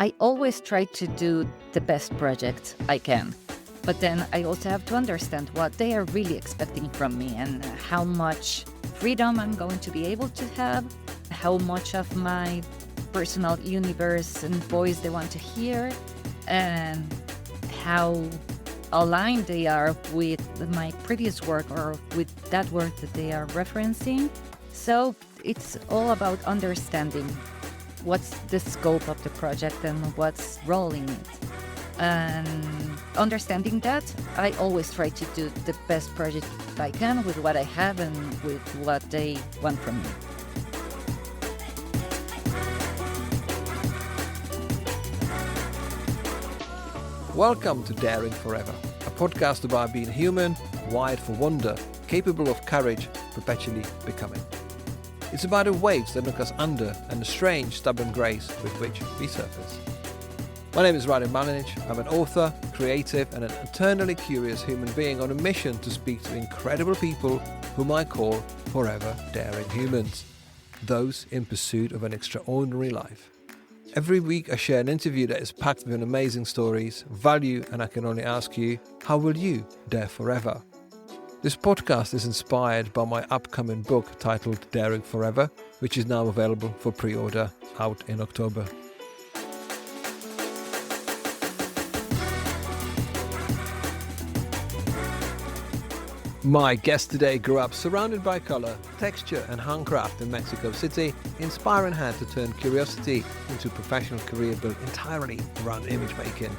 I always try to do the best project I can. But then I also have to understand what they are really expecting from me and how much freedom I'm going to be able to have, how much of my personal universe and voice they want to hear, and how aligned they are with my previous work or with that work that they are referencing. So it's all about understanding what's the scope of the project and what's role in it. And understanding that, I always try to do the best project I can with what I have and with what they want from me. Welcome to Daring Forever, a podcast about being human, wired for wonder, capable of courage, perpetually becoming. It's about the waves that knock us under and the strange, stubborn grace with which we surface. My name is Radim. I'm an author, creative, and an eternally curious human being on a mission to speak to incredible people whom I call forever daring humans, those in pursuit of an extraordinary life. Every week I share an interview that is packed with amazing stories, value, and I can only ask you, how will you dare forever? This podcast is inspired by my upcoming book titled Daring Forever, which is now available for pre-order out in October. My guest today grew up surrounded by color, texture and handcraft in Mexico City, inspiring her to turn curiosity into a professional career built entirely around image making.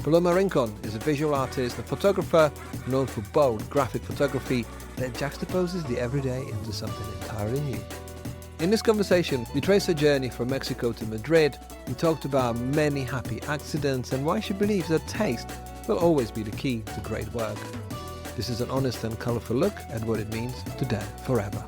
Paloma Rincón is a visual artist and photographer known for bold graphic photography that juxtaposes the everyday into something entirely new. In this conversation, we trace her journey from Mexico to Madrid. We talked about many happy accidents and why she believes that taste will always be the key to great work. This is an honest and colourful look at what it means to dare forever.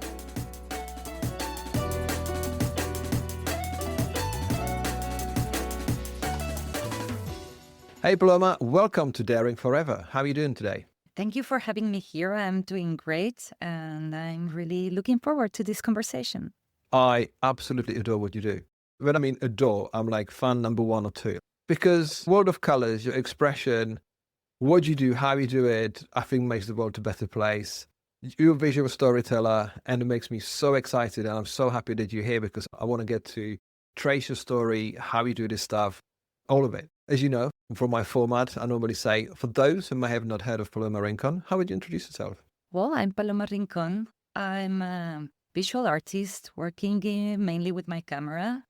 Hey Paloma, welcome to Daring Forever. How are you doing today? Thank you for having me here. I'm doing great, and I'm really looking forward to this conversation. I absolutely adore what you do. When I mean adore, I'm like fan number 1 or 2. Because world of colours, your expression, what you do, how you do it, I think makes the world a better place. You're a visual storyteller, and it makes me so excited, and I'm so happy that you're here because I want to get to trace your story, how you do this stuff, all of it. As you know, from my format, I normally say, for those who may have not heard of Paloma Rincón, how would you introduce yourself? Well, I'm Paloma Rincón. I'm a visual artist working mainly with my camera.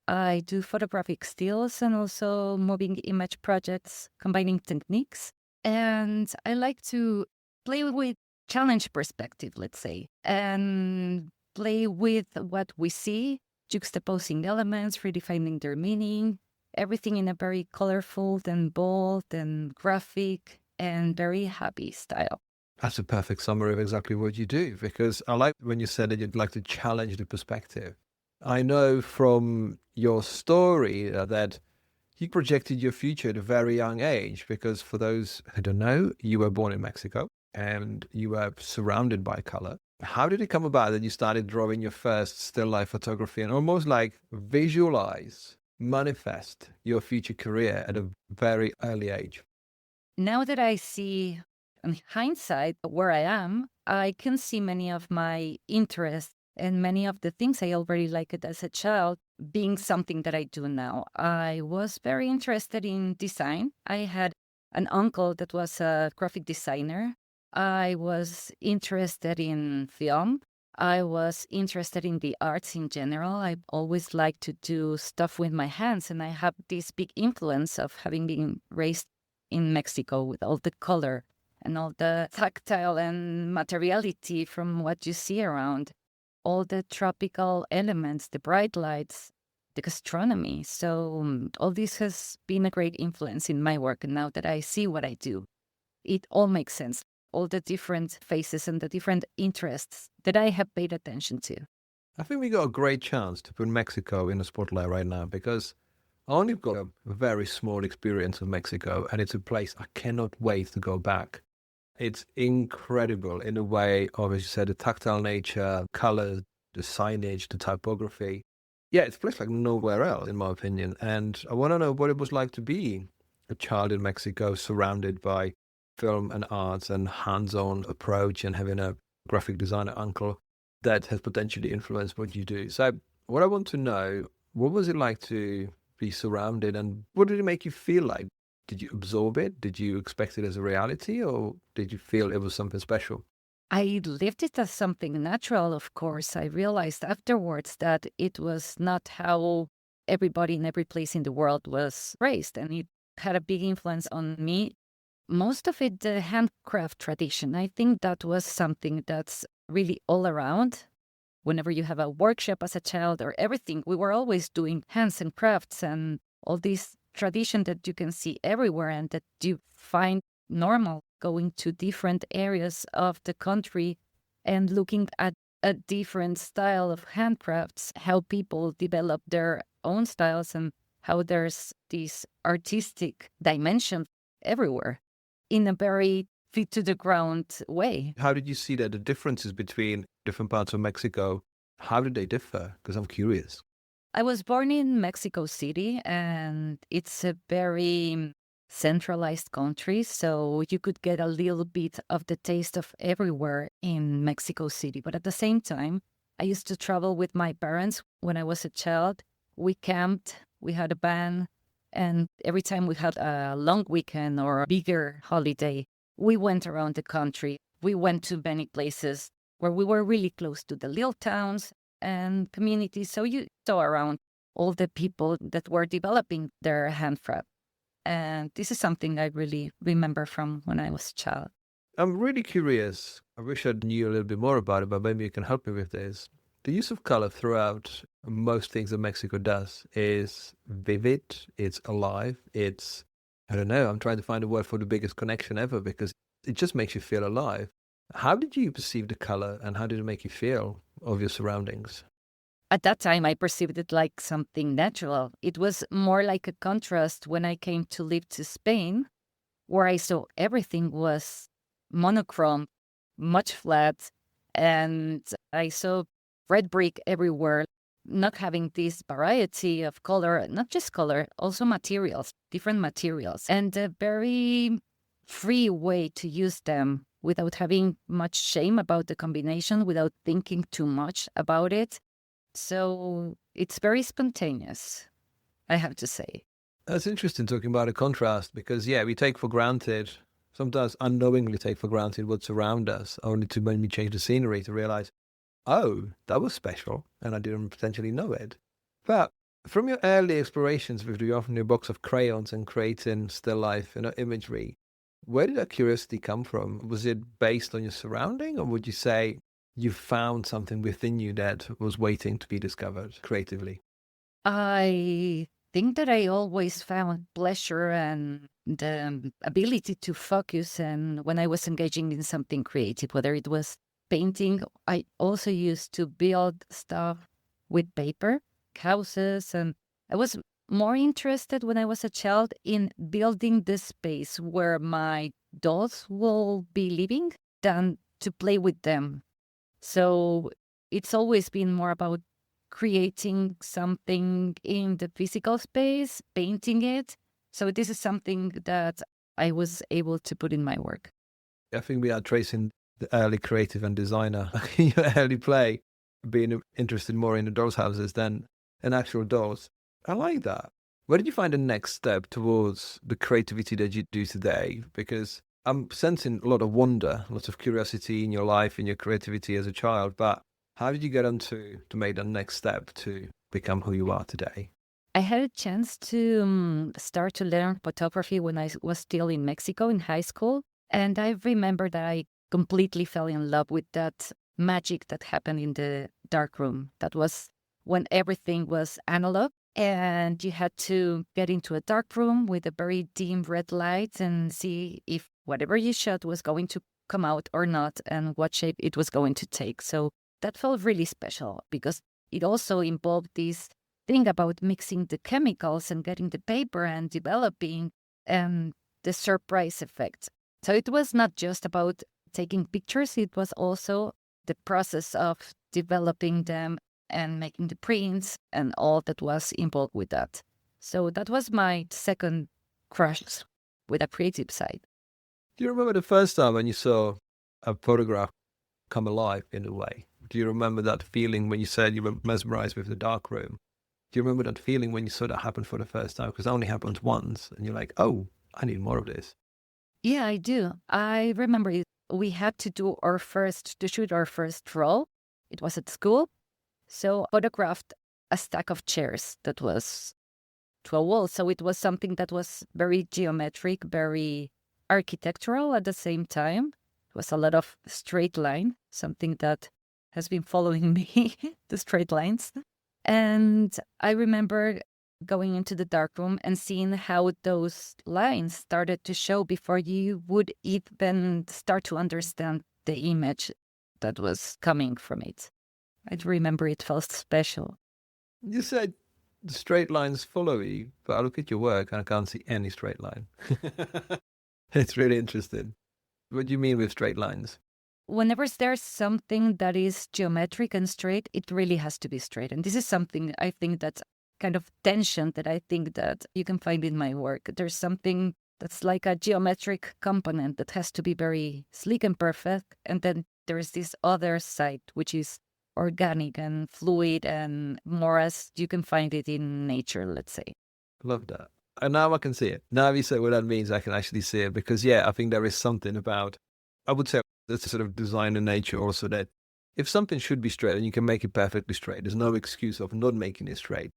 I do photographic stills and also moving image projects, combining techniques. And I like to play with challenge perspective, let's say, and play with what we see, juxtaposing elements, redefining their meaning, everything in a very colorful and bold and graphic and very happy style. That's a perfect summary of exactly what you do, because I like when you said that you'd like to challenge the perspective. I know from your story that you projected your future at a very young age, because for those who don't know, you were born in Mexico and you were surrounded by color. How did it come about that you started drawing your first still life photography and almost like visualize, manifest your future career at a very early age? Now that I see in hindsight where I am, I can see many of my interests and many of the things I already liked as a child being something that I do now. I was very interested in design. I had an uncle that was a graphic designer. I was interested in film. I was interested in the arts in general. I always liked to do stuff with my hands, and I have this big influence of having been raised in Mexico with all the color and all the tactile and materiality from what you see around, all the tropical elements, the bright lights, the gastronomy. So all this has been a great influence in my work. And now that I see what I do, it all makes sense. All the different faces and the different interests that I have paid attention to. I think we got a great chance to put Mexico in the spotlight right now, because I only got a very small experience of Mexico, and it's a place I cannot wait to go back. It's incredible in a way of, as you said, the tactile nature, colors, the signage, the typography. Yeah, it's a place like nowhere else, in my opinion. And I want to know what it was like to be a child in Mexico surrounded by film and arts and hands-on approach and having a graphic designer uncle that has potentially influenced what you do. So what I want to know, what was it like to be surrounded and what did it make you feel like? Did you absorb it? Did you expect it as a reality or did you feel it was something special? I lived it as something natural, of course. I realized afterwards that it was not how everybody in every place in the world was raised, and it had a big influence on me. Most of it, the handcraft tradition. I think that was something that's really all around. Whenever you have a workshop as a child or everything, we were always doing hands and crafts and all this tradition that you can see everywhere and that you find normal going to different areas of the country and looking at a different style of handcrafts, how people develop their own styles and how there's this artistic dimension everywhere in a very feet to the ground way. How did you see that the differences between different parts of Mexico, how did they differ? Because I'm curious. I was born in Mexico City, and it's a very centralized country. So you could get a little bit of the taste of everywhere in Mexico City. But at the same time, I used to travel with my parents when I was a child. We camped, we had a band, and every time we had a long weekend or a bigger holiday, we went around the country. We went to many places where we were really close to the little towns and communities. So you saw around all the people that were developing their handcraft. And this is something I really remember from when I was a child. I'm really curious. I wish I knew a little bit more about it, but maybe you can help me with this. The use of color throughout most things that Mexico does is vivid, it's alive, it's, I don't know, I'm trying to find a word for the biggest connection ever because it just makes you feel alive. How did you perceive the color and how did it make you feel of your surroundings? At that time, I perceived it like something natural. It was more like a contrast when I came to live to Spain, where I saw everything was monochrome, much flat, and I saw red brick everywhere, not having this variety of color, not just color, also materials, different materials, and a very free way to use them without having much shame about the combination, without thinking too much about it. So it's very spontaneous, I have to say. That's interesting talking about a contrast because, yeah, we take for granted, sometimes unknowingly take for granted what's around us, only to when we change the scenery to realize, oh, that was special and I didn't potentially know it. But from your early explorations with the often your box of crayons and creating still life, imagery, where did that curiosity come from? Was it based on your surrounding or would you say you found something within you that was waiting to be discovered creatively? I think that I always found pleasure and the ability to focus. And when I was engaging in something creative, whether it was painting, I also used to build stuff with paper, houses. And I was more interested when I was a child in building the space where my dolls will be living than to play with them. So it's always been more about creating something in the physical space, painting it. So this is something that I was able to put in my work. I think we are tracing the early creative and designer in your early play, being interested more in the dolls' houses than in actual dolls. I like that. Where did you find the next step towards the creativity that you do today? Because I'm sensing a lot of wonder, lots of curiosity in your life, in your creativity as a child. But how did you get on to make the next step to become who you are today? I had a chance to start to learn photography when I was still in Mexico in high school. And I remember that I completely fell in love with that magic that happened in the darkroom. That was when everything was analog and you had to get into a dark room with a very dim red light and see if whatever you shot was going to come out or not and what shape it was going to take. So that felt really special because it also involved this thing about mixing the chemicals and getting the paper and developing the surprise effect. So it was not just about taking pictures, it was also the process of developing them and making the prints and all that was involved with that. So that was my second crush with a creative side. Do you remember the first time when you saw a photograph come alive in a way? Do you remember that feeling when you said you were mesmerized with the darkroom? Do you remember that feeling when you saw that happen for the first time? Because it only happened once, and you're like, oh, I need more of this. Yeah, I do. I remember we had to shoot our first roll. It was at school. So photographed a stack of chairs that was to a wall. So it was something that was very geometric, very architectural at the same time. It was a lot of straight line, something that has been following me, the straight lines. And I remember going into the darkroom and seeing how those lines started to show before you would even start to understand the image that was coming from it. I remember it felt special. You said the straight lines follow you, but I look at your work and I can't see any straight line. It's really interesting. What do you mean with straight lines? Whenever there's something that is geometric and straight, it really has to be straight. And this is something I think that's kind of tension that I think that you can find in my work. There's something that's like a geometric component that has to be very sleek and perfect. And then there's this other side, which is organic and fluid and more as you can find it in nature, let's say. Love that. And now I can see it. Now you say what that means, I can actually see it. Because, yeah, I think there is something about, I would say, that's a sort of design in nature also, that if something should be straight and you can make it perfectly straight, there's no excuse of not making it straight.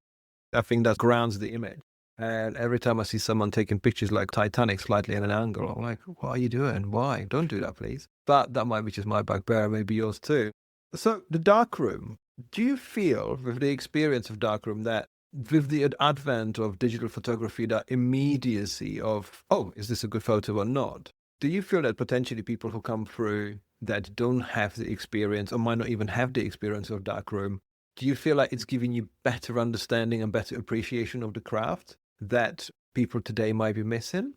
I think that grounds the image. And every time I see someone taking pictures like Titanic slightly at an angle, I'm like, what are you doing? Why? Don't do that, please. But that might be just my bugbear, maybe yours too. So the darkroom, do you feel with the experience of darkroom that with the advent of digital photography, that immediacy of, oh, is this a good photo or not? Do you feel that potentially people who come through that don't have the experience or might not even have the experience of darkroom, do you feel like it's giving you better understanding and better appreciation of the craft that people today might be missing?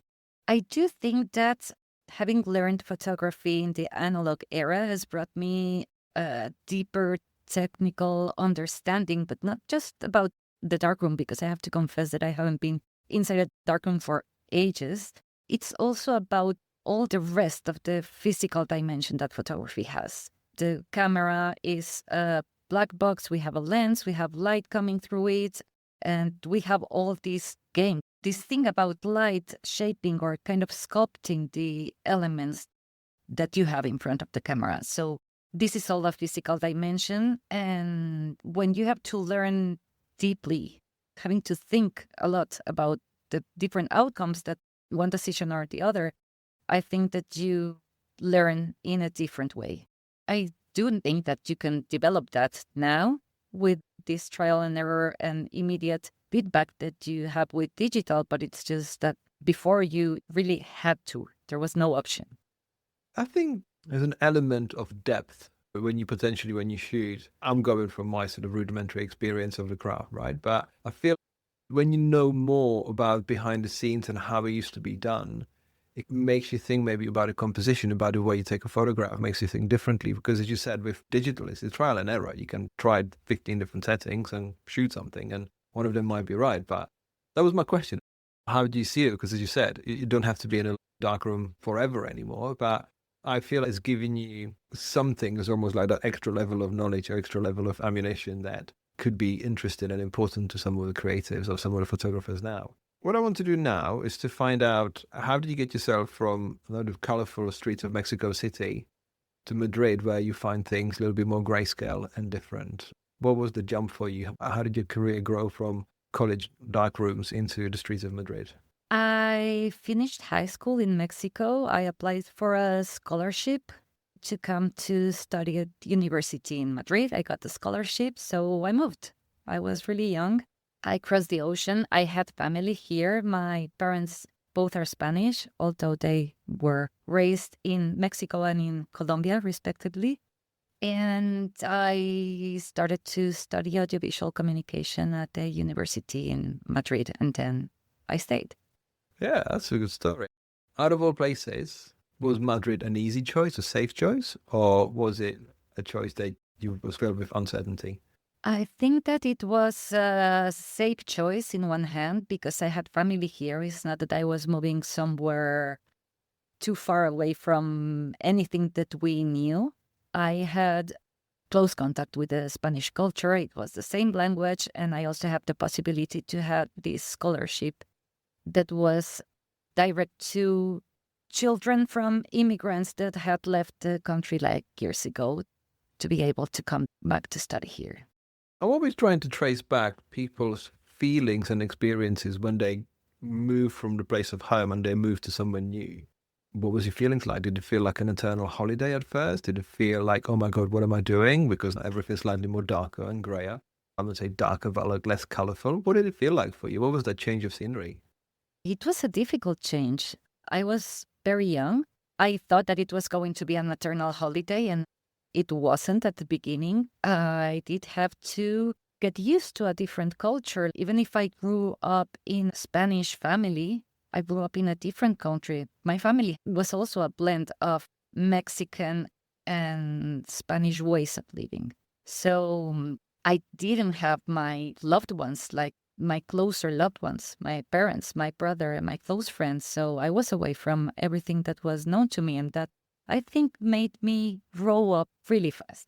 I do think that having learned photography in the analog era has brought me a deeper technical understanding, but not just about the darkroom, because I have to confess that I haven't been inside a darkroom for ages. It's also about all the rest of the physical dimension that photography has. The camera is a black box, we have a lens, we have light coming through it, and we have all these games. This thing about light shaping or kind of sculpting the elements that you have in front of the camera. So this is all a physical dimension. And when you have to learn deeply, having to think a lot about the different outcomes that one decision or the other, I think that you learn in a different way. I do think that you can develop that now with this trial and error and immediate feedback that you have with digital, but it's just that before you really had to, there was no option. I think there's an element of depth when you shoot. I'm going from my sort of rudimentary experience of the craft, right? But I feel when you know more about behind the scenes and how it used to be done, it makes you think maybe about a composition, about the way you take a photograph, makes you think differently. Because as you said, with digital, it's a trial and error. You can try 15 different settings and shoot something, and one of them might be right. But that was my question. How do you see it? Because as you said, you don't have to be in a darkroom forever anymore. But I feel it's giving you something that's almost like that extra level of knowledge or extra level of ammunition that could be interesting and important to some of the creatives or some of the photographers now. What I want to do now is to find out, how did you get yourself from a lot of colorful streets of Mexico City to Madrid, where you find things a little bit more grayscale and different? What was the jump for you? How did your career grow from college dark rooms into the streets of Madrid? I finished high school in Mexico. I applied for a scholarship to come to study at university in Madrid. I got the scholarship, so I moved. I was really young. I crossed the ocean. I had family here. My parents both are Spanish, although they were raised in Mexico and in Colombia, respectively. And I started to study audiovisual communication at the university in Madrid, and then I stayed. Yeah, that's a good story. Out of all places, was Madrid an easy choice, a safe choice, or was it a choice that you was filled with uncertainty? I think that it was a safe choice in one hand because I had family here. It's not that I was moving somewhere too far away from anything that we knew. I had close contact with the Spanish culture. It was the same language. And I also have the possibility to have this scholarship that was direct to children from immigrants that had left the country like years ago to be able to come back to study here. I'm always trying to trace back people's feelings and experiences when they move from the place of home and they move to somewhere new. What was your feelings like? Did it feel like an eternal holiday at first? Did it feel like, oh my God, what am I doing? Because everything's slightly more darker and grayer. I would say darker, but like less colorful. What did it feel like for you? What was that change of scenery? It was a difficult change. I was very young. I thought that it was going to be an eternal holiday, and it wasn't at the beginning. I did have to get used to a different culture. Even if I grew up in a Spanish family, I grew up in a different country. My family was also a blend of Mexican and Spanish ways of living. So I didn't have my loved ones, like my closer loved ones, my parents, my brother, and my close friends. So I was away from everything that was known to me, and that I think made me grow up really fast.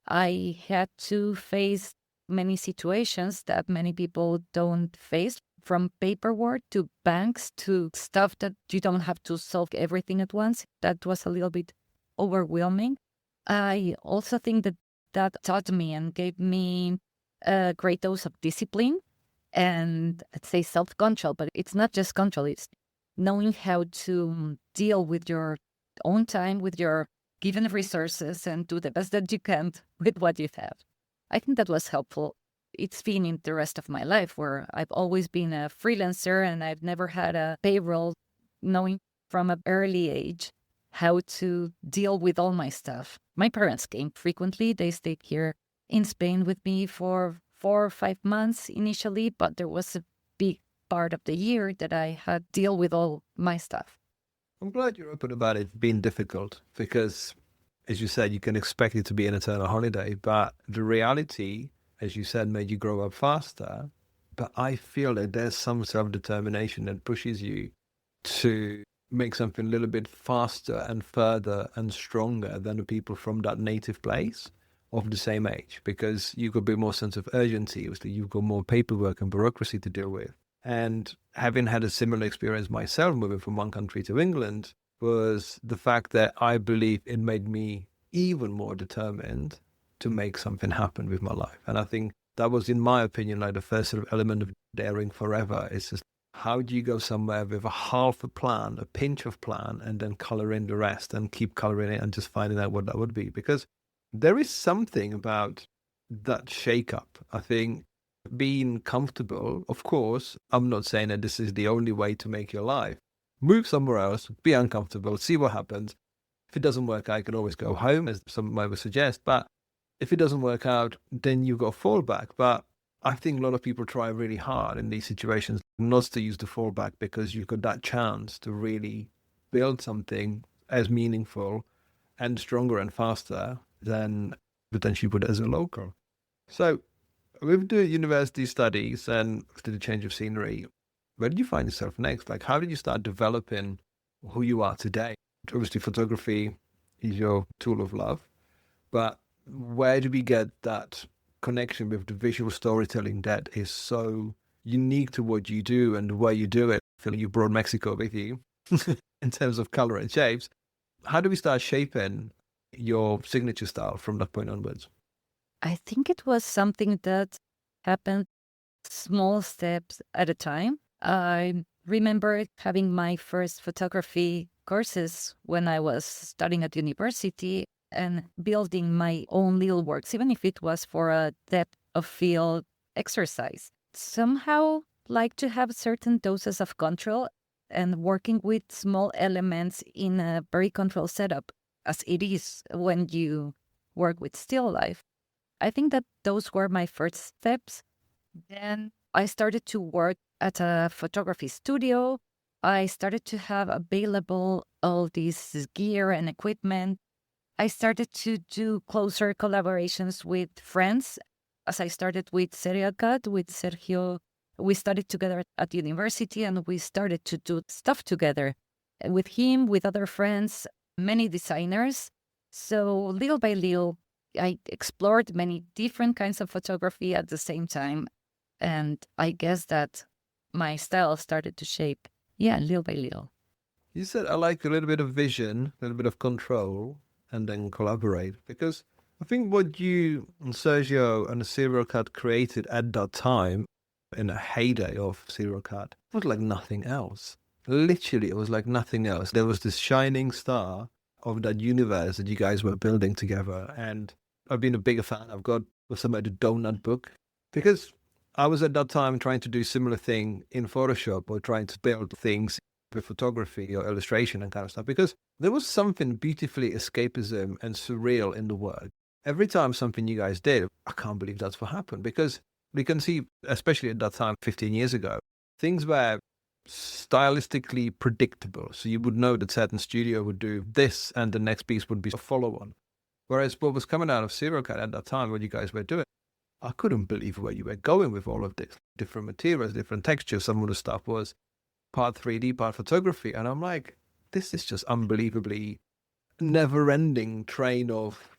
I had to face many situations that many people don't face, from paperwork to banks to stuff that you don't have to solve everything at once. That was a little bit overwhelming. I also think that that taught me and gave me a great dose of discipline and, let's say, self-control. But it's not just control, it's knowing how to deal with your own time, with your given resources, and do the best that you can with what you have. I think that was helpful. It's been in the rest of my life where I've always been a freelancer and I've never had a payroll, knowing from an early age how to deal with all my stuff. My parents came frequently. They stayed here in Spain with me for 4 or 5 months initially, but there was a big part of the year that I had to deal with all my stuff. I'm glad you're open about it being difficult because, as you said, you can expect it to be an eternal holiday, but the reality, as you said, made you grow up faster. But I feel that there's some self-determination that pushes you to make something a little bit faster and further and stronger than the people from that native place of the same age, because you've got a bit more sense of urgency. Obviously, you've got more paperwork and bureaucracy to deal with. And having had a similar experience myself moving from one country to England was the fact that I believe it made me even more determined to make something happen with my life. And I think that was, in my opinion, like the first sort of element of daring forever. It's just, how do you go somewhere with a half a plan, a pinch of plan, and then color in the rest and keep coloring it and just finding out what that would be? Because there is something about that shake-up. I think being comfortable, of course, I'm not saying that this is the only way to make your life. Move somewhere else, be uncomfortable, see what happens. If it doesn't work out, you can always go home, as some might would suggest. But if it doesn't work out, then you've got a fallback. But I think a lot of people try really hard in these situations not to use the fallback, because you've got that chance to really build something as meaningful and stronger and faster than potentially would as a local. So with the university studies and the change of scenery, where did you find yourself next? Like, how did you start developing who you are today? Obviously, photography is your tool of love, but where do we get that connection with the visual storytelling that is so unique to what you do and the way you do it? I feel like you brought Mexico with you in terms of color and shapes. How do we start shaping your signature style from that point onwards? I think it was something that happened small steps at a time. I remember having my first photography courses when I was studying at university and building my own little works, even if it was for a depth of field exercise. Somehow like to have certain doses of control, and working with small elements in a very controlled setup, as it is when you work with still life. I think that those were my first steps. Then I started to work at a photography studio. I started to have available all this gear and equipment. I started to do closer collaborations with friends. as I started with serial cut with Sergio, we studied together at university and we started to do stuff together with him, with other friends, many designers. So little by little, I explored many different kinds of photography at the same time. And I guess that my style started to shape, yeah, little by little. You said I like a little bit of vision, a little bit of control, and then collaborate. Because I think what you and Sergio and the Serial Cut created at that time, in a heyday of Serial Cut, was like nothing else. Literally, it was like nothing else. There was this shining star of that universe that you guys were building together. And I've been a bigger fan. I've got some of the donut book because I was at that time trying to do similar thing in Photoshop or trying to build things with photography or illustration and kind of stuff because there was something beautifully escapism and surreal in the work. Every time something you guys did, I can't believe that's what happened because we can see, especially at that time, 15 years ago, things were stylistically predictable. So you would know that certain studio would do this and the next piece would be a follow-on. Whereas what was coming out of Serial Cut at that time, what you guys were doing, I couldn't believe where you were going with all of this. Different materials, different textures. Some of the stuff was part 3D, part photography. And I'm like, this is just unbelievably never-ending train of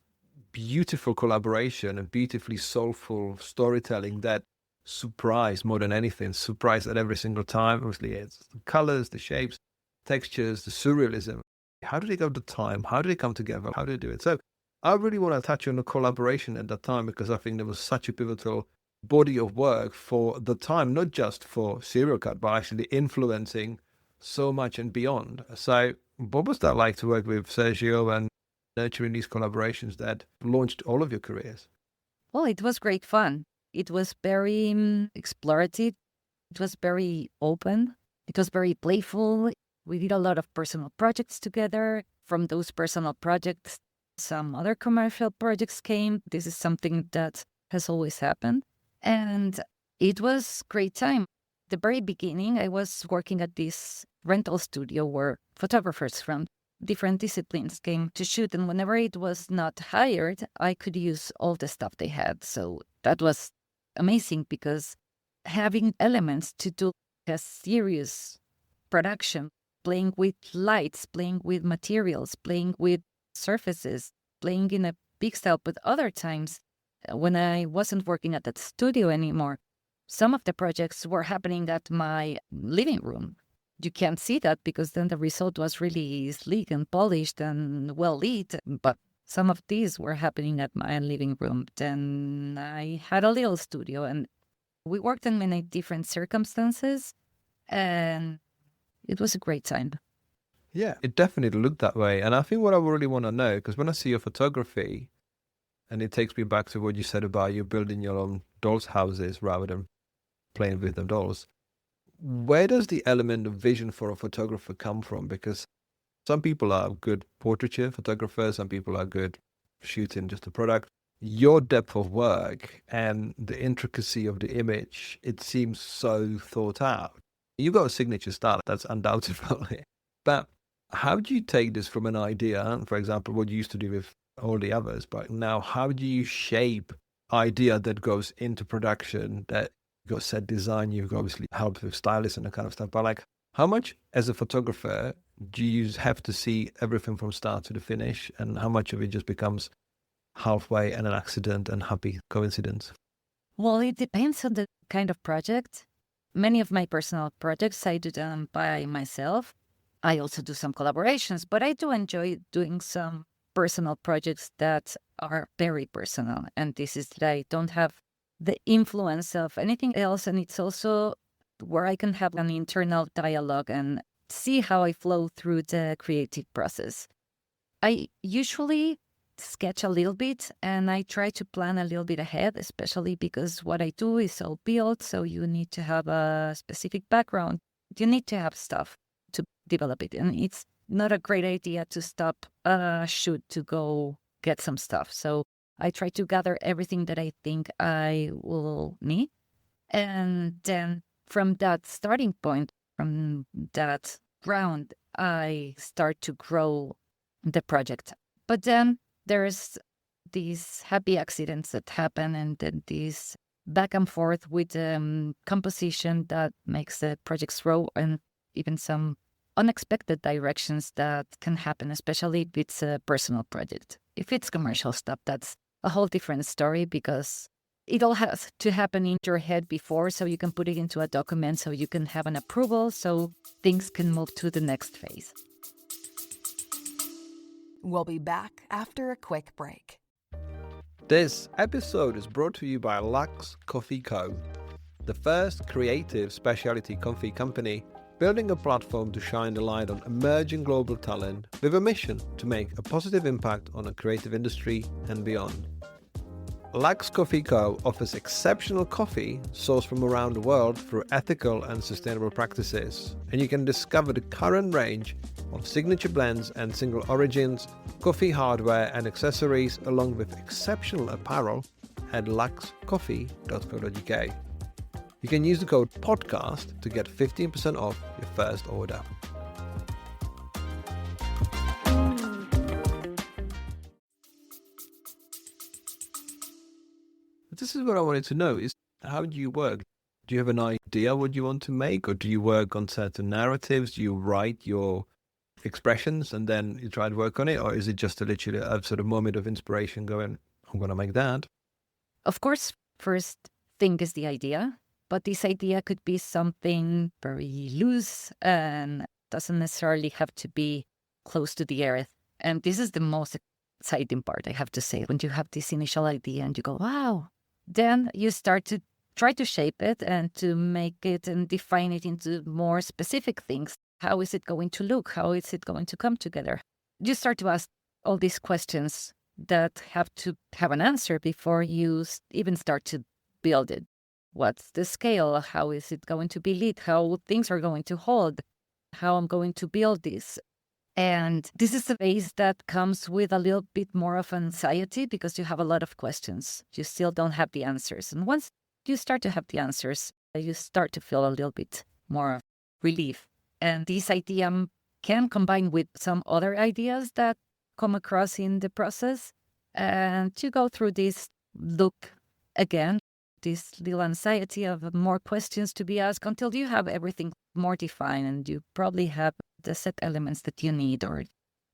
beautiful collaboration and beautifully soulful storytelling that surprised more than anything, surprised at every single time. Obviously, it's the colors, the shapes, textures, the surrealism. How do they go to time? How do they come together? How do they do it? So I really want to touch on the collaboration at that time because I think there was such a pivotal body of work for the time, not just for Serial Cut, but actually influencing so much and beyond. So what was that like to work with Sergio and nurturing these collaborations that launched all of your careers? Well, it was great fun. It was very explorative. It was very open. It was very playful. We did a lot of personal projects together. From those personal projects, some other commercial projects came. This is something that has always happened. And it was great time. The very beginning, I was working at this rental studio where photographers from different disciplines came to shoot. And whenever it was not hired, I could use all the stuff they had. So that was amazing because having elements to do a serious production, playing with lights, playing with materials, playing with surfaces, playing in a big style. But other times, when I wasn't working at that studio anymore, some of the projects were happening at my living room. You can't see that because then the result was really sleek and polished and well lit. But some of these were happening at my living room. Then I had a little studio and we worked in many different circumstances and it was a great time. Yeah, it definitely looked that way. And I think what I really want to know, because when I see your photography, and it takes me back to what you said about you building your own dolls' houses rather than playing with the dolls. Where does the element of vision for a photographer come from? Because some people are good portraiture photographers, some people are good shooting just a product. Your depth of work and the intricacy of the image, it seems so thought out. You've got a signature style, that's undoubtedly. But how do you take this from an idea, for example, what you used to do with all the others, but now how do you shape idea that goes into production, that you've got set design, you've got obviously help with stylists and that kind of stuff, but like how much as a photographer do you have to see everything from start to the finish and how much of it just becomes halfway and an accident and happy coincidence? Well, it depends on the kind of project. Many of my personal projects, I do them by myself. I also do some collaborations, but I do enjoy doing some personal projects that are very personal. And this is that I don't have the influence of anything else. And it's also where I can have an internal dialogue and see how I flow through the creative process. I usually sketch a little bit and I try to plan a little bit ahead, especially because what I do is all built. So you need to have a specific background. You need to have stuff to develop it. And it's not a great idea to stop a shoot to go get some stuff. So I try to gather everything that I think I will need. And then from that starting point, from that ground, I start to grow the project. But then there's these happy accidents that happen, and then this back and forth with composition that makes the projects grow, and even some unexpected directions that can happen, especially if it's a personal project. If it's commercial stuff, that's a whole different story, because it all has to happen in your head before, so you can put it into a document, so you can have an approval, so things can move to the next phase. We'll be back after a quick break. This episode is brought to you by Lux Coffee Co., the first creative specialty coffee company building a platform to shine the light on emerging global talent with a mission to make a positive impact on the creative industry and beyond. Lux Coffee Co. offers exceptional coffee sourced from around the world through ethical and sustainable practices, and you can discover the current range of signature blends and single origins, coffee hardware and accessories, along with exceptional apparel at luxcoffee.co.uk. You can use the code PODCAST to get 15% off your first order. This is what I wanted to know, is how do you work? Do you have an idea what you want to make, or do you work on certain narratives? Do you write your expressions and then you try to work on it, or is it just literally a sort of moment of inspiration going, I'm going to make that? Of course, first thing is the idea, but this idea could be something very loose and doesn't necessarily have to be close to the earth. And this is the most exciting part, I have to say, when you have this initial idea and you go, wow. Then you start to try to shape it and to make it and define it into more specific things. How is it going to look? How is it going to come together? You start to ask all these questions that have to have an answer before you even start to build it. What's the scale? How is it going to be lit? How things are going to hold? How I'm going to build this? And this is a phase that comes with a little bit more of anxiety, because you have a lot of questions. You still don't have the answers. And once you start to have the answers, you start to feel a little bit more relief. And this idea can combine with some other ideas that come across in the process. And to go through this look again, this little anxiety of more questions to be asked until you have everything more defined, and you probably have the set elements that you need, or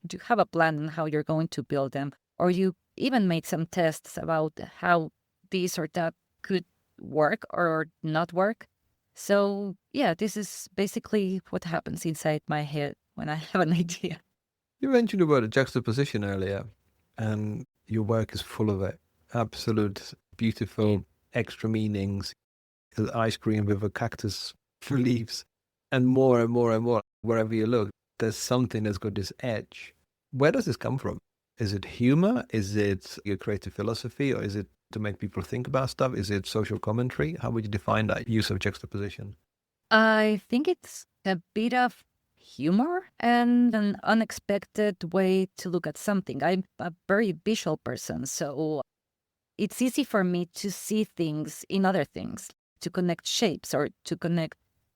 you have a plan on how you're going to build them, or you even make some tests about how this or that could work or not work. So yeah, this is basically what happens inside my head when I have an idea. You mentioned the word juxtaposition earlier, and your work is full of it. Absolute beautiful extra meanings, ice cream with a cactus for leaves, and more and more and more. Wherever you look, there's something that's got this edge. Where does this come from? Is it humor? Is it your creative philosophy? Or is it to make people think about stuff? Is it social commentary? How would you define that use of juxtaposition? I think it's a bit of humor and an unexpected way to look at something. I'm a very visual person, so it's easy for me to see things in other things, to connect shapes or to connect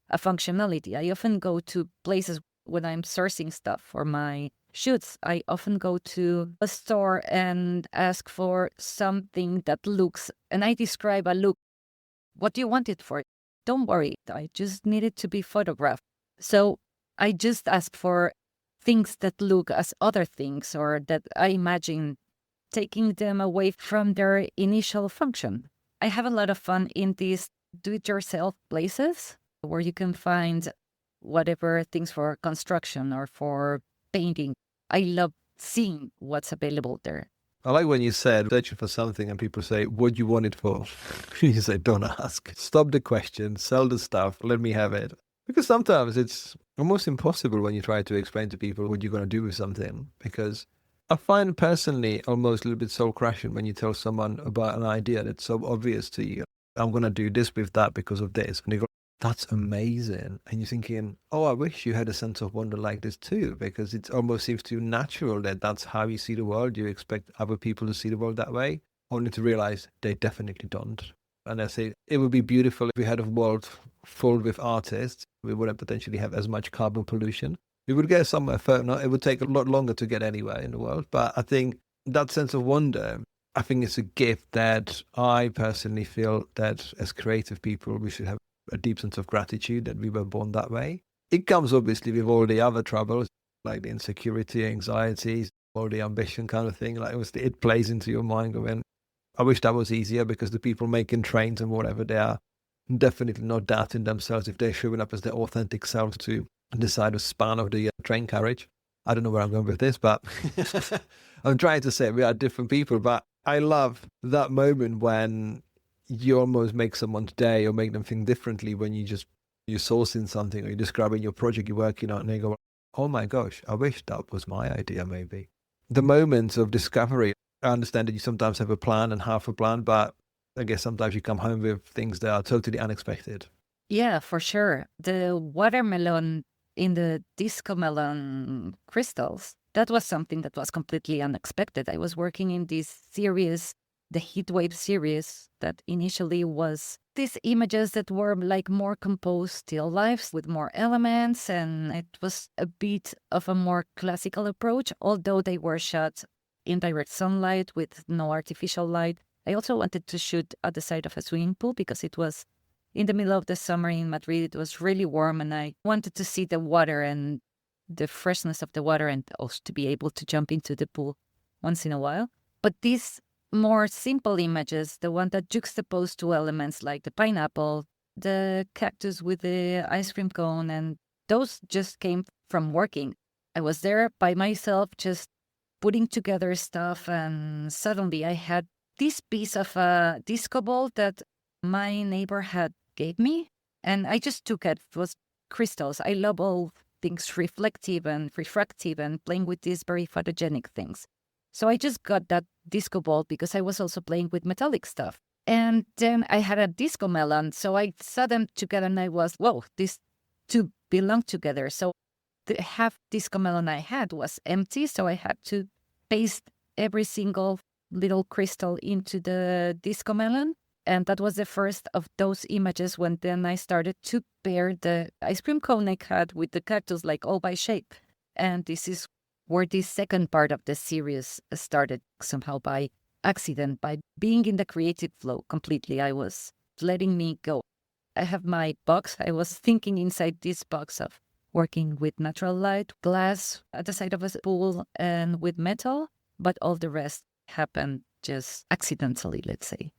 a functionality. I often go to places when I'm sourcing stuff for my shoots. I often go to a store and ask for something that looks, and I describe a look. What do you want it for? Don't worry, I just need it to be photographed. So I just ask for things that look as other things, or that I imagine taking them away from their initial function. I have a lot of fun in these do-it-yourself places where you can find whatever things for construction or for painting. I love seeing what's available there. I like when you said searching for something and people say, what do you want it for? You say, don't ask. Stop the question, sell the stuff, let me have it. Because sometimes it's almost impossible when you try to explain to people what you're going to do with something. Because I find personally almost a little bit soul-crushing when you tell someone about an idea that's so obvious to you. I'm going to do this with that because of this. And they go, that's amazing. And you're thinking, oh, I wish you had a sense of wonder like this too, because it almost seems too natural that that's how you see the world. You expect other people to see the world that way, only to realize they definitely don't. And I say, it would be beautiful if we had a world full with artists. We wouldn't potentially have as much carbon pollution. We would get somewhere further. It would take a lot longer to get anywhere in the world. But I think that sense of wonder I think it's a gift that I personally feel that as creative people, we should have a deep sense of gratitude that we were born that way. It comes obviously with all the other troubles, like the insecurity, anxieties, all the ambition kind of thing. Like obviously it plays into your mind going, I wish that was easier, because the people making trains and whatever, they are definitely not doubting themselves if they're showing up as their authentic selves to decide the span of the train carriage. I don't know where I'm going with this, but I'm trying to say we are different people. But I love that moment when you almost make someone's day or make them think differently when you're sourcing something or you're describing your project you're working on and they go, oh my gosh, I wish that was my idea maybe. The moments of discovery, I understand that you sometimes have a plan and half a plan, but I guess sometimes you come home with things that are totally unexpected. Yeah, for sure. The watermelon in the disco melon crystals, that was something that was completely unexpected. I was working in this series, the Heatwave series, that initially was these images that were like more composed still lifes with more elements, and it was a bit of a more classical approach, although they were shot in direct sunlight with no artificial light. I also wanted to shoot at the side of a swimming pool because it was in the middle of the summer in Madrid. It was really warm and I wanted to see the water and the freshness of the water and also to be able to jump into the pool once in a while. But these more simple images, the one that juxtapose two elements like the pineapple, the cactus with the ice cream cone, and those just came from working. I was there by myself just putting together stuff, and suddenly I had this piece of a disco ball that my neighbor had gave me, and I just took it. It was crystals. I love all things reflective and refractive and playing with these very photogenic things. So I just got that disco ball because I was also playing with metallic stuff. And then I had a disco melon. So I saw them together and I was, whoa, these two belong together. So the half disco melon I had was empty. So I had to paste every single little crystal into the disco melon. And that was the first of those images when then I started to pair the ice cream cone I had with the cactus, like all by shape. And this is where the second part of the series started somehow by accident, by being in the creative flow completely. I was letting me go. I have my box. I was thinking inside this box of working with natural light, glass at the side of a pool, and with metal, but all the rest happened just accidentally, let's say.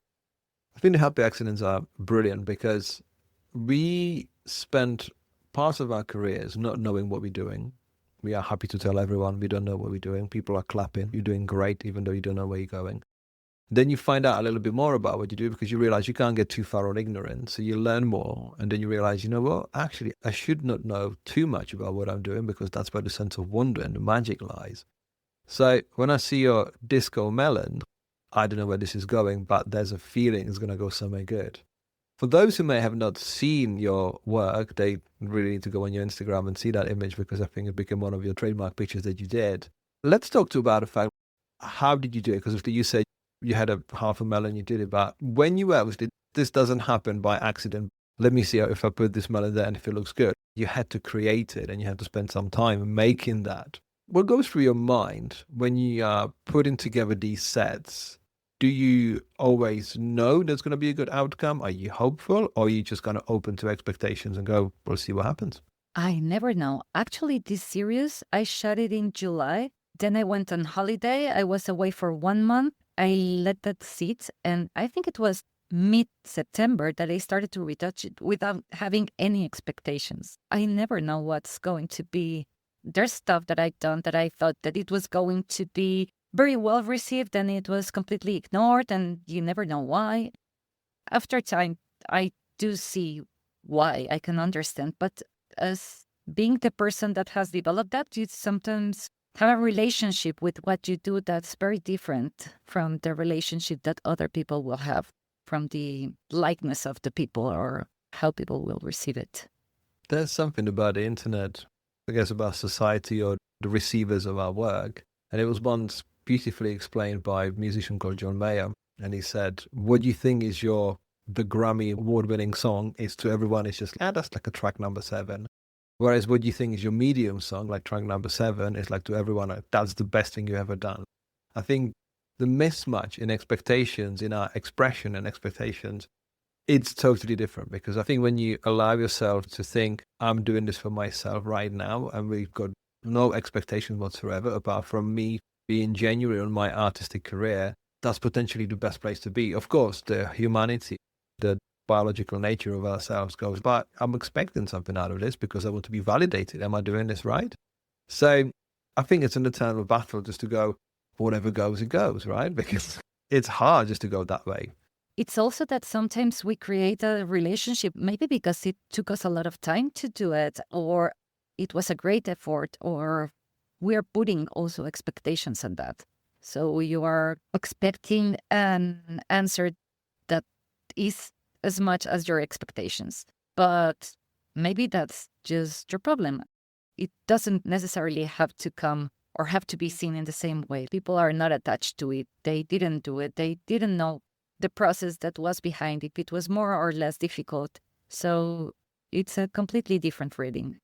I think the happy accidents are brilliant because we spent parts of our careers not knowing what we're doing. We are happy to tell everyone we don't know what we're doing. People are clapping. You're doing great, even though you don't know where you're going. Then you find out a little bit more about what you do because you realize you can't get too far on ignorance. So you learn more. And then you realize, you know what, actually, I should not know too much about what I'm doing because that's where the sense of wonder and the magic lies. So when I see your disco melon, I don't know where this is going, but there's a feeling it's going to go somewhere good. For those who may have not seen your work, they really need to go on your Instagram and see that image because I think it became one of your trademark pictures that you did. Let's talk to about the fact, how did you do it? Because you said you had a half a melon, you did it, but when you were, this doesn't happen by accident. Let me see if I put this melon there and if it looks good. You had to create it and you had to spend some time making that. What goes through your mind when you are putting together these sets? Do you always know there's going to be a good outcome? Are you hopeful or are you just kind of open to expectations and go, we'll see what happens? I never know. Actually, this series, I shot it in July. Then I went on holiday. I was away for 1 month. I let that sit. And I think it was mid-September that I started to retouch it without having any expectations. I never know what's going to be. There's stuff that I've done that I thought that it was going to be very well received and it was completely ignored and you never know why. After time, I do see why. I can understand. But as being the person that has developed that, you sometimes have a relationship with what you do that's very different from the relationship that other people will have from the likeness of the people or how people will receive it. There's something about the internet, I guess, about society or the receivers of our work. And it was once beautifully explained by a musician called John Mayer. And he said, what you think is the Grammy award-winning song is to everyone, it's just, that's like a track number 7. Whereas what you think is your medium song, like track number 7, is like to everyone, that's the best thing you ever done. I think the mismatch in expectations, in our expression and expectations, it's totally different. Because I think when you allow yourself to think, I'm doing this for myself right now, and we've got no expectations whatsoever apart from me being genuine on my artistic career, that's potentially the best place to be. Of course, the humanity, the biological nature of ourselves goes, but I'm expecting something out of this because I want to be validated. Am I doing this right? So I think it's an eternal battle just to go, whatever goes, it goes, right? Because it's hard just to go that way. It's also that sometimes we create a relationship, maybe because it took us a lot of time to do it, or it was a great effort, or we're putting also expectations on that. So you are expecting an answer that is as much as your expectations. But maybe that's just your problem. It doesn't necessarily have to come or have to be seen in the same way. People are not attached to it. They didn't do it. They didn't know the process that was behind it. It was more or less difficult. So it's a completely different reading.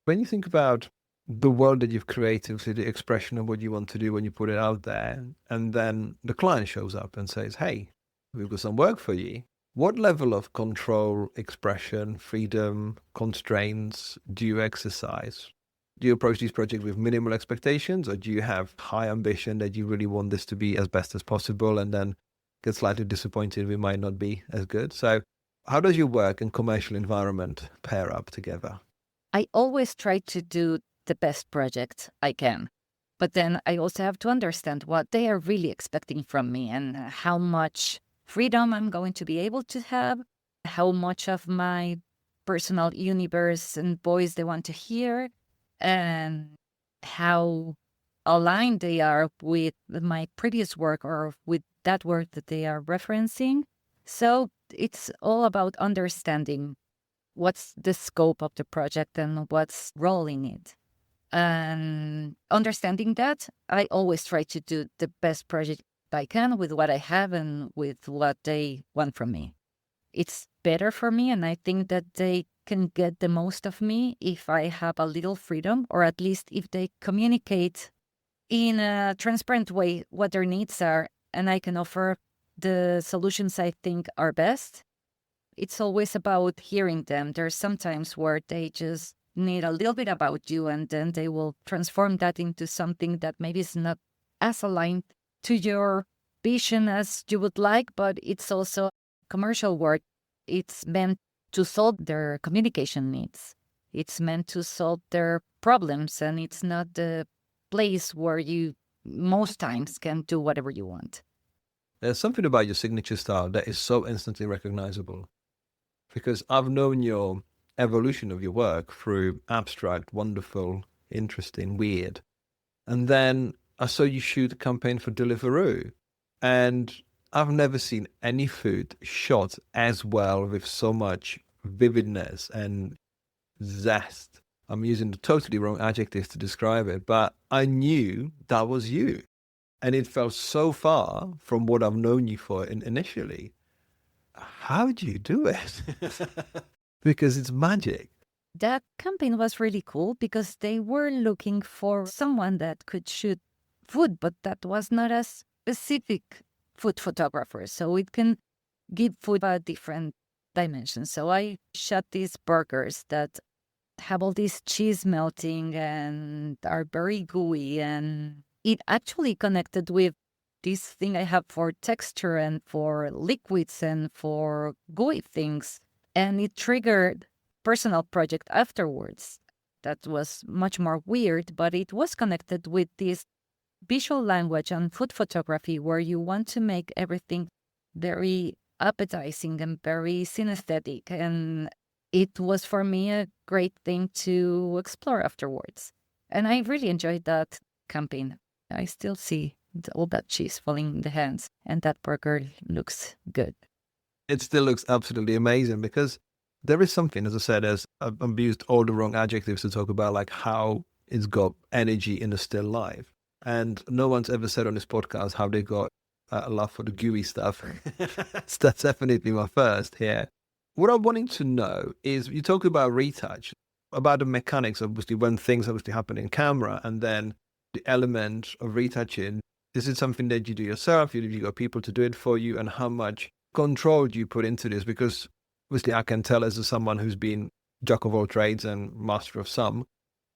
When you think about the world that you've created, so the expression of what you want to do when you put it out there, and then the client shows up and says, hey, we've got some work for you. What level of control, expression, freedom, constraints do you exercise? Do you approach these projects with minimal expectations, or do you have high ambition that you really want this to be as best as possible and then get slightly disappointed we might not be as good? So how does your work and commercial environment pair up together? I always try to do the best project I can. But then I also have to understand what they are really expecting from me and how much freedom I'm going to be able to have, how much of my personal universe and voice they want to hear, and how aligned they are with my previous work or with that work that they are referencing. So it's all about understanding what's the scope of the project and what's role in it. And understanding that, I always try to do the best project I can with what I have and with what they want from me. It's better for me, and I think that they can get the most of me if I have a little freedom, or at least if they communicate in a transparent way what their needs are, and I can offer the solutions I think are best. It's always about hearing them. There's sometimes where they just need a little bit about you, and then they will transform that into something that maybe is not as aligned to your vision as you would like, but it's also commercial work. It's meant to solve their communication needs. It's meant to solve their problems, and it's not the place where you most times can do whatever you want. There's something about your signature style that is so instantly recognizable, because I've known your evolution of your work through abstract, wonderful, interesting, weird. And then I saw you shoot a campaign for Deliveroo, and I've never seen any food shot as well with so much vividness and zest. I'm using the totally wrong adjectives to describe it, but I knew that was you. And it felt so far from what I've known you for initially. How do you do it? Because it's magic. That campaign was really cool because they were looking for someone that could shoot food, but that was not a specific food photographer. So it can give food a different dimension. So I shot these burgers that have all this cheese melting and are very gooey. And it actually connected with this thing I have for texture and for liquids and for gooey things. And it triggered personal project afterwards that was much more weird, but it was connected with this visual language and food photography where you want to make everything very appetizing and very synesthetic. And it was for me a great thing to explore afterwards. And I really enjoyed that campaign. I still see all that cheese falling in the hands, and that burger looks good. It still looks absolutely amazing, because there is something, as I said, as I've used all the wrong adjectives to talk about, like how it's got energy in a still life. And no one's ever said on this podcast how they got a love for the gooey stuff. So that's definitely my first here. What I'm wanting to know is, you talk about retouch, about the mechanics, obviously, when things obviously happen in camera, and then the element of retouching Is it something that you do yourself? You got people to do it for you? And how much control do you put into this? Because obviously I can tell as someone who's been jack of all trades and master of some,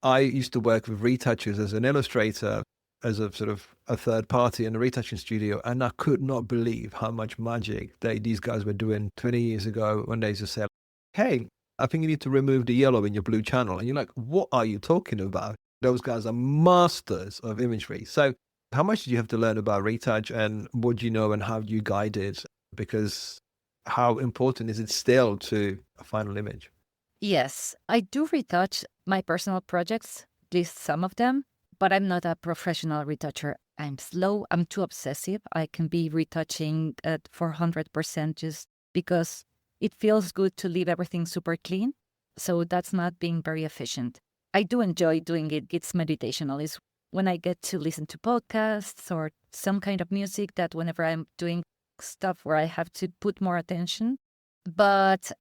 I used to work with retouchers as an illustrator, as a sort of a third party in a retouching studio. And I could not believe how much magic these guys were doing 20 years ago when they used to say, hey, I think you need to remove the yellow in your blue channel. And you're like, what are you talking about? Those guys are masters of imagery. So how much did you have to learn about retouch, and what do you know and how do you guide it? Because how important is it still to a final image? Yes, I do retouch my personal projects, at least some of them, but I'm not a professional retoucher. I'm slow, I'm too obsessive. I can be retouching at 400% just because it feels good to leave everything super clean. So that's not being very efficient. I do enjoy doing it. It's meditational. It's when I get to listen to podcasts or some kind of music, that whenever I'm doing stuff where I have to put more attention. But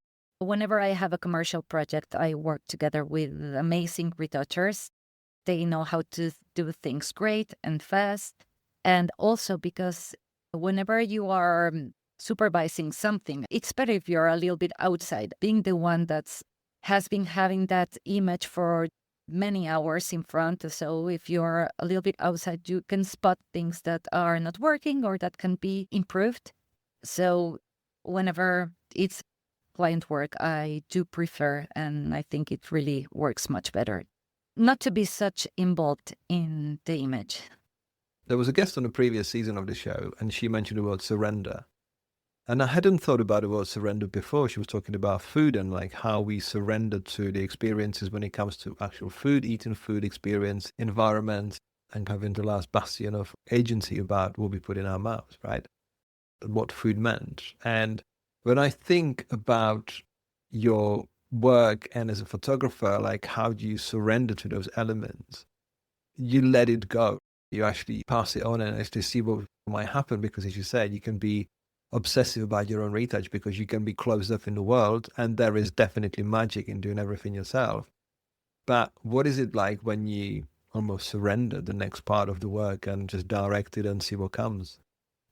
whenever I have a commercial project, I work together with amazing retouchers. They know how to do things great and fast. And also because whenever you are supervising something, it's better if you're a little bit outside, being the one that's has been having that image for many hours in front. So if you're a little bit outside, you can spot things that are not working or that can be improved. So whenever it's client work, I do prefer, and I think it really works much better, not to be such involved in the image. There was a guest on a previous season of the show, and she mentioned the word surrender. And I hadn't thought about the word surrender before. She was talking about food and like how we surrender to the experiences when it comes to actual food, eating food experience, environment, and having the last bastion of agency about what we put in our mouths, right? What food meant. And when I think about your work and as a photographer, like how do you surrender to those elements? You let it go. You actually pass it on and actually see what might happen, because as you said, you can be obsessive about your own retouch because you can be closed up in the world, and there is definitely magic in doing everything yourself. But what is it like when you almost surrender the next part of the work and just direct it and see what comes?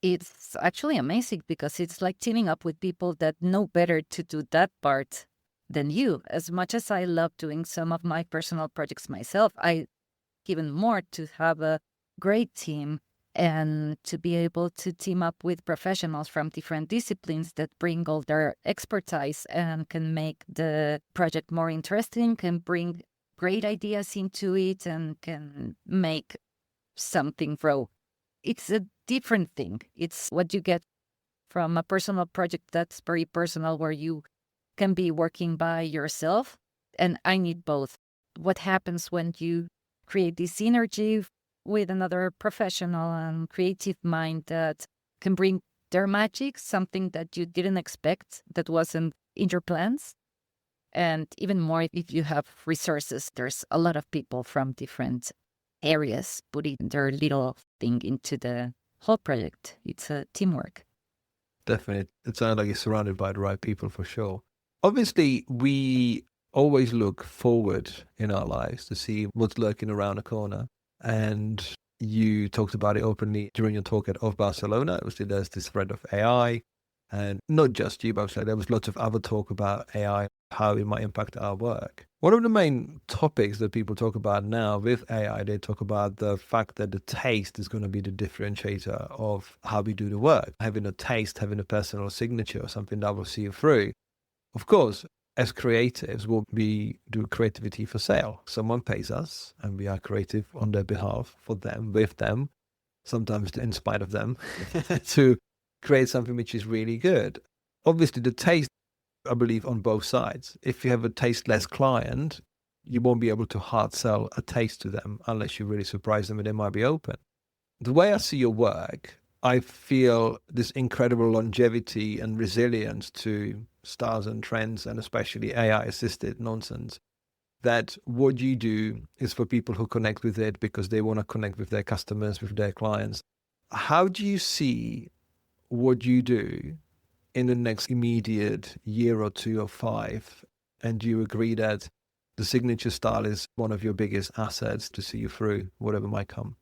It's actually amazing because it's like teaming up with people that know better to do that part than you. As much as I love doing some of my personal projects myself, I even more to have a great team and to be able to team up with professionals from different disciplines that bring all their expertise and can make the project more interesting, can bring great ideas into it, and can make something grow. It's a different thing. It's what you get from a personal project that's very personal, where you can be working by yourself. And I need both. What happens when you create this synergy with another professional and creative mind that can bring their magic, something that you didn't expect, that wasn't in your plans? And even more if you have resources, there's a lot of people from different areas putting their little thing into the whole project. It's a teamwork. Definitely. It sounds like you're surrounded by the right people for sure. Obviously, we always look forward in our lives to see what's lurking around the corner. And you talked about it openly during your talk of Barcelona. Obviously, there's this thread of AI, and not just you, but there was lots of other talk about AI, how it might impact our work. One of the main topics that people talk about now with AI, they talk about the fact that the taste is going to be the differentiator of how we do the work. Having a taste, having a personal signature, something that will see you through. Of course, as creatives, we do creativity for sale. Someone pays us and we are creative on their behalf, for them, with them, sometimes in spite of them, to create something which is really good. Obviously, the taste, I believe, on both sides. If you have a tasteless client, you won't be able to hard sell a taste to them unless you really surprise them and they might be open. The way I see your work, I feel this incredible longevity and resilience to styles and trends, and especially AI assisted nonsense. That what you do is for people who connect with it because they want to connect with their customers, with their clients. How do you see what you do in the next immediate year or two or five? And do you agree that the signature style is one of your biggest assets to see you through whatever might come?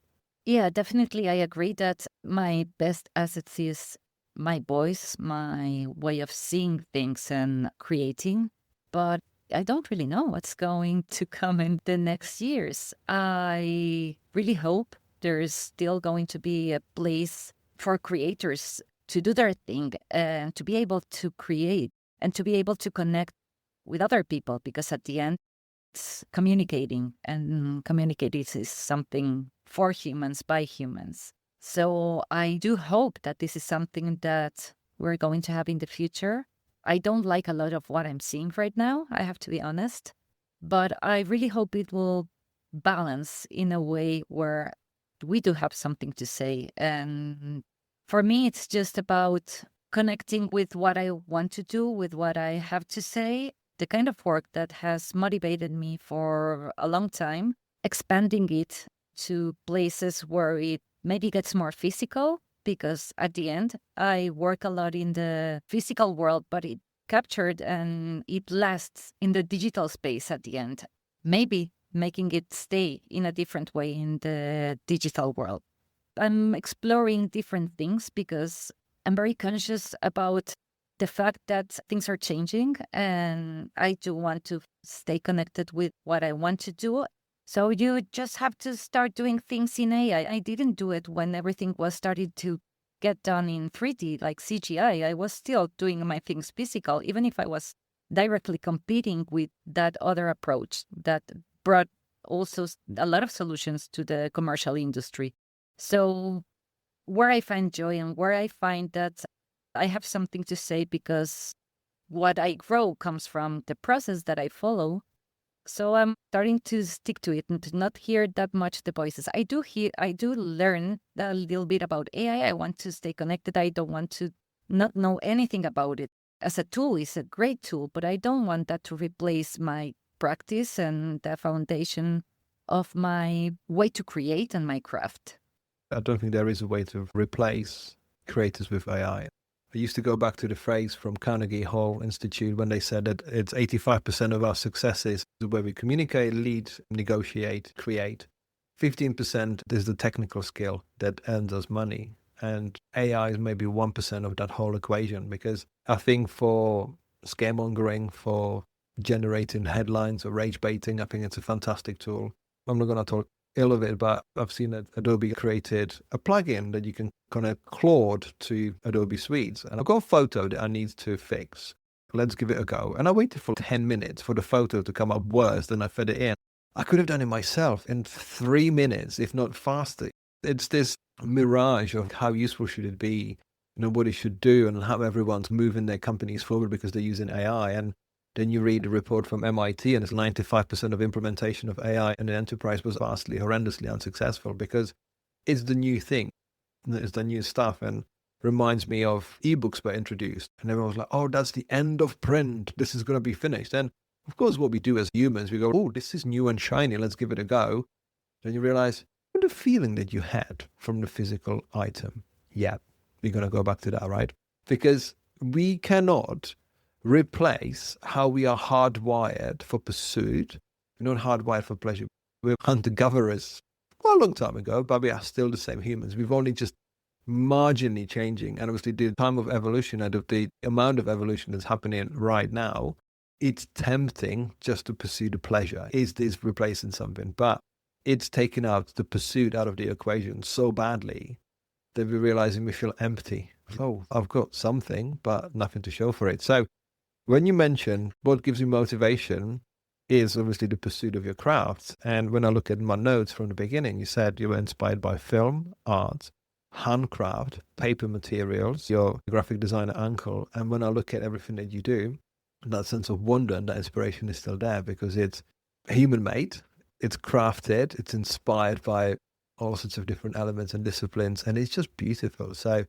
Yeah, definitely. I agree that my best assets is my voice, my way of seeing things and creating. But I don't really know what's going to come in the next years. I really hope there's still going to be a place for creators to do their thing and to be able to create and to be able to connect with other people, because at the end, it's communicating, and communicating is something for humans by humans. So I do hope that this is something that we're going to have in the future. I don't like a lot of what I'm seeing right now, I have to be honest, but I really hope it will balance in a way where we do have something to say. And for me, it's just about connecting with what I want to do, with what I have to say, the kind of work that has motivated me for a long time, expanding it to places where it maybe gets more physical, because at the end, I work a lot in the physical world, but it captured and it lasts in the digital space at the end. Maybe making it stay in a different way in the digital world. I'm exploring different things because I'm very conscious about the fact that things are changing, and I do want to stay connected with what I want to do. So you just have to start doing things in AI. I didn't do it when everything was started to get done in 3D, like CGI. I was still doing my things physical, even if I was directly competing with that other approach that brought also a lot of solutions to the commercial industry. So, where I find joy and where I find that I have something to say, because what I grow comes from the process that I follow. So I'm starting to stick to it and to not hear that much the voices. I do learn a little bit about AI. I want to stay connected. I don't want to not know anything about it. As a tool, it's a great tool, but I don't want that to replace my practice and the foundation of my way to create and my craft. I don't think there is a way to replace creators with AI. I used to go back to the phrase from Carnegie Hall Institute when they said that it's 85% of our successes where we communicate, lead, negotiate, create. 15% is the technical skill that earns us money. And AI is maybe 1% of that whole equation, because I think for scaremongering, for generating headlines or rage baiting, I think it's a fantastic tool. I'm not going to talk ill of it, but I've seen that Adobe created a plugin that you can connect Claude to Adobe Suites. And I've got a photo that I need to fix. Let's give it a go. And I waited for 10 minutes for the photo to come up worse than I fed it in. I could have done it myself in 3 minutes, if not faster. It's this mirage of how useful should it be, what it should do, and how everyone's moving their companies forward because they're using AI. And then you read a report from MIT, and it's 95% of implementation of AI in an enterprise was vastly, horrendously unsuccessful, because it's the new thing. It's the new stuff, and reminds me of ebooks were introduced. And everyone was like, oh, that's the end of print. This is going to be finished. And of course, what we do as humans, we go, oh, this is new and shiny. Let's give it a go. Then you realize the feeling that you had from the physical item. Yeah, we're going to go back to that, right? Because we cannot replace how we are hardwired for pursuit. We're not hardwired for pleasure. We're hunter-gatherers quite a long time ago, but we are still the same humans. We've only just marginally changing. And obviously the time of evolution and of the amount of evolution that's happening right now, it's tempting just to pursue the pleasure. Is this replacing something? But it's taken out the pursuit out of the equation so badly that we're realizing we feel empty. Oh, I've got something, but nothing to show for it. So when you mention what gives you motivation is obviously the pursuit of your craft. And when I look at my notes from the beginning, you said you were inspired by film, art, handcraft, paper materials, your graphic designer uncle. And when I look at everything that you do, that sense of wonder and that inspiration is still there, because it's human made, it's crafted, it's inspired by all sorts of different elements and disciplines, and it's just beautiful. So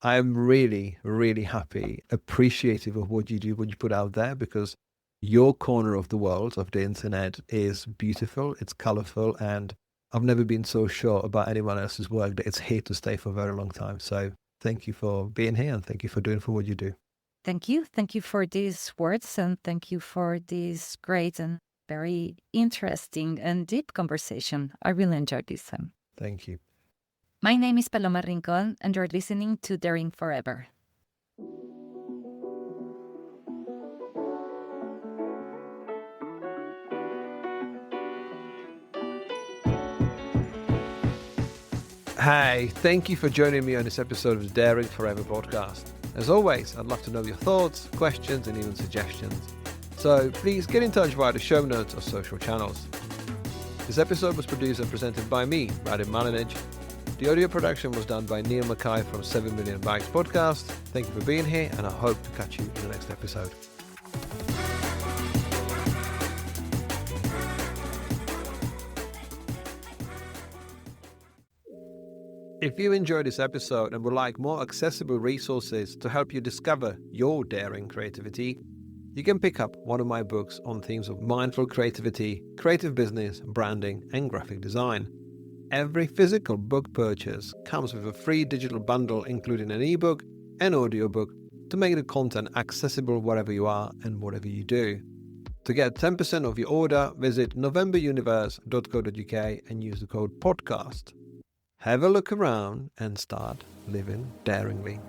I'm really, really happy, appreciative of what you do, what you put out there, because your corner of the world, of the internet, is beautiful, it's colorful, and I've never been so sure about anyone else's work that it's here to stay for a very long time. So thank you for being here, and thank you for doing for what you do. Thank you. Thank you for these words, and thank you for this great and very interesting and deep conversation. I really enjoyed this time. Thank you. My name is Paloma Rincón, and you're listening to Daring Forever. Hey, thank you for joining me on this episode of the Daring Forever podcast. As always, I'd love to know your thoughts, questions, and even suggestions. So please get in touch via the show notes or social channels. This episode was produced and presented by me, Radim. The audio production was done by Neil Mackay from 7 Million Bikes Podcast. Thank you for being here, and I hope to catch you in the next episode. If you enjoyed this episode and would like more accessible resources to help you discover your daring creativity, you can pick up one of my books on themes of mindful creativity, creative business, branding, and graphic design. Every physical book purchase comes with a free digital bundle including an ebook and audiobook to make the content accessible wherever you are and whatever you do. To get 10% off your order, visit novemberuniverse.co.uk and use the code podcast. Have a look around and start living daringly.